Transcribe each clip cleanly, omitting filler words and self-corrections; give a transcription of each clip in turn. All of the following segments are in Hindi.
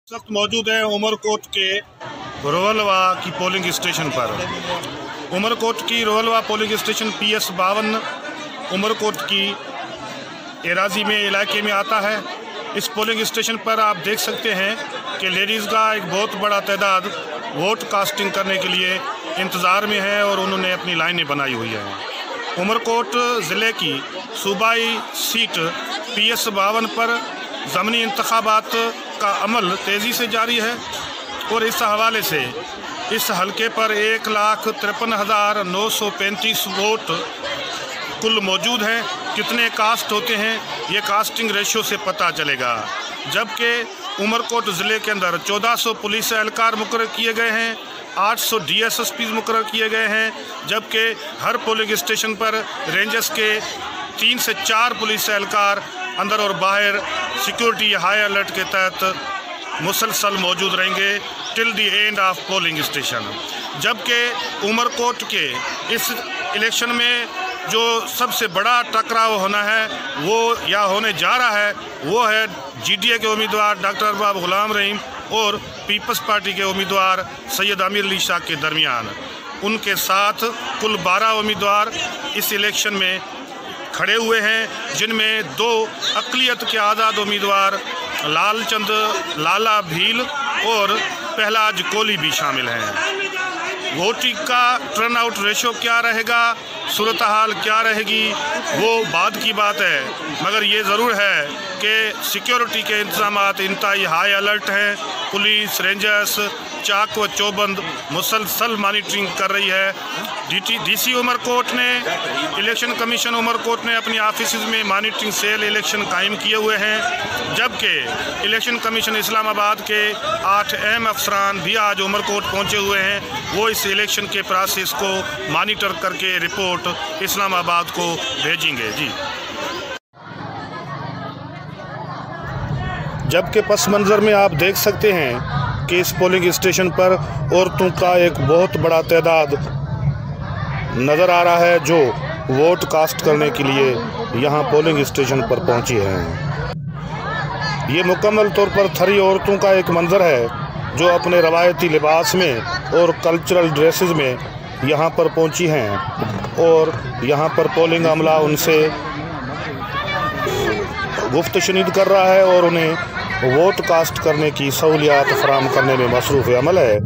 इस वक्त मौजूद है उमरकोट के रोहलवा की पोलिंग स्टेशन पर। उमरकोट की रोहलवा पोलिंग स्टेशन PS 52 उमरकोट की एराजी में इलाके में आता है। इस पोलिंग स्टेशन पर आप देख सकते हैं कि लेडीज़ का एक बहुत बड़ा तादाद वोट कास्टिंग करने के लिए इंतज़ार में है और उन्होंने अपनी लाइनें बनाई हुई हैं। उमरकोट ज़िले की सूबाई सीट PS 52 पर ज़मनी इंतखाबात का अमल तेज़ी से जारी है और इस हवाले से इस हलके पर 1,53,935 वोट कुल मौजूद हैं। कितने कास्ट होते हैं ये कास्टिंग रेशो से पता चलेगा। जबकि उमरकोट ज़िले के अंदर 1400 पुलिस एहलकार मुकर्रर किए गए हैं, 800 DSSPs मुकर्रर किए गए हैं। जबकि हर पोलिंग स्टेशन पर रेंजर्स के 3 से 4 पुलिस एहलकार अंदर और बाहर सिक्योरिटी हाई अलर्ट के तहत मुसलसल मौजूद रहेंगे till the end of polling station. जबकि उमरकोट के इस इलेक्शन में जो सबसे बड़ा टकराव होना है वो या होने जा रहा है वो है GDA के उम्मीदवार डॉक्टर अरबाब गुलाम रहीम और पीपल्स पार्टी के उम्मीदवार सैयद आमिर अली शाह के दरमियान। उनके साथ कुल 12 उम्मीदवार इस इलेक्शन में खड़े हुए हैं, जिनमें 2 अक़लियत के आज़ाद उम्मीदवार लालचंद लाला भील और पहलाज कोली भी शामिल हैं। वोटिंग का टर्नआउट रेशो क्या रहेगा, सूरत हाल क्या रहेगी वो बाद की बात है, मगर ये ज़रूर है कि सिक्योरिटी के इंतज़ामात इंतहाई हाई अलर्ट हैं। पुलिस रेंजर्स चाक व चौबंद मुसलसल मॉनिटरिंग कर रही है। DC उमरकोट ने इलेक्शन कमीशन उमरकोट ने अपनी ऑफिस में मॉनिटरिंग सेल इलेक्शन कायम किए हुए हैं। जबकि इलेक्शन कमीशन इस्लामाबाद के 8 अहम अफसरान भी आज उमरकोट पहुंचे हुए हैं। वो इस इलेक्शन के प्रोसेस को मॉनिटर करके रिपोर्ट इस्लामाबाद को भेजेंगे। जी, जबकि पस मंज़र में आप देख सकते हैं कि इस पोलिंग स्टेशन पर औरतों का एक बहुत बड़ा तादाद नज़र आ रहा है जो वोट कास्ट करने के लिए यहाँ पोलिंग स्टेशन पर पहुँची हैं। ये मुकम्मल तौर पर थरी औरतों का एक मंज़र है जो अपने रवायती लिबास में और कल्चरल ड्रेसेस में यहाँ पर पहुँची हैं और यहाँ पर पोलिंग अमला उनसे गुफ्त शनीद कर रहा है और उन्हें वोट कास्ट करने की सहूलियात फराहम करने में मसरूफ़ अमल है।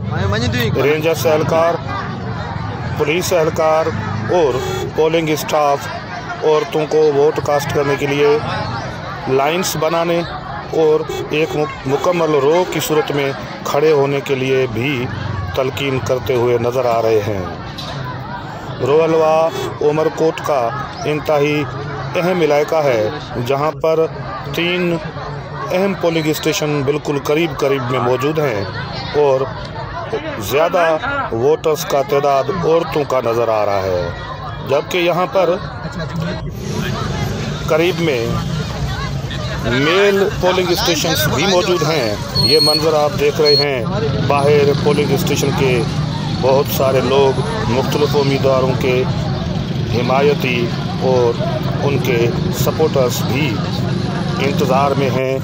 रेंजर्स एहलकार, पुलिस एहलकार और पोलिंग स्टाफ औरतों को वोट कास्ट करने के लिए लाइंस बनाने और एक मुकम्मल रो की सूरत में खड़े होने के लिए भी तलकीन करते हुए नज़र आ रहे हैं। रोहलवा उमरकोट का इंतहाई अहम इलाका है जहाँ पर 3 अहम पोलिंग स्टेशन बिल्कुल करीब करीब में मौजूद हैं और ज़्यादा वोटर्स का तादाद औरतों का नज़र आ रहा है। जबकि यहाँ पर करीब में मेल पोलिंग स्टेशन भी मौजूद हैं। ये मंज़र आप देख रहे हैं, बाहर पोलिंग स्टेशन के बहुत सारे लोग मुख्तलिफ उम्मीदवारों के हिमायती और उनके सपोर्टर्स भी इंतज़ार में हैं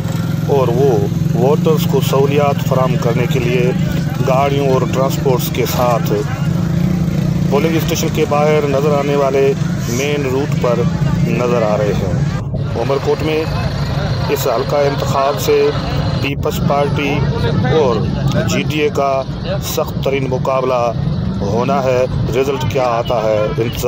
और वो वोटर्स को सहूलियात फराहम करने के लिए गाड़ियों और ट्रांसपोर्ट्स के साथ पोलिंग स्टेशन के बाहर नज़र आने वाले मेन रूट पर नज़र आ रहे हैं। उमरकोट में इस हल्का इंतखाब से पीपल्स पार्टी और GDA का सख्त तरीन मुकाबला होना है। रिज़ल्ट क्या आता है इंतज़ार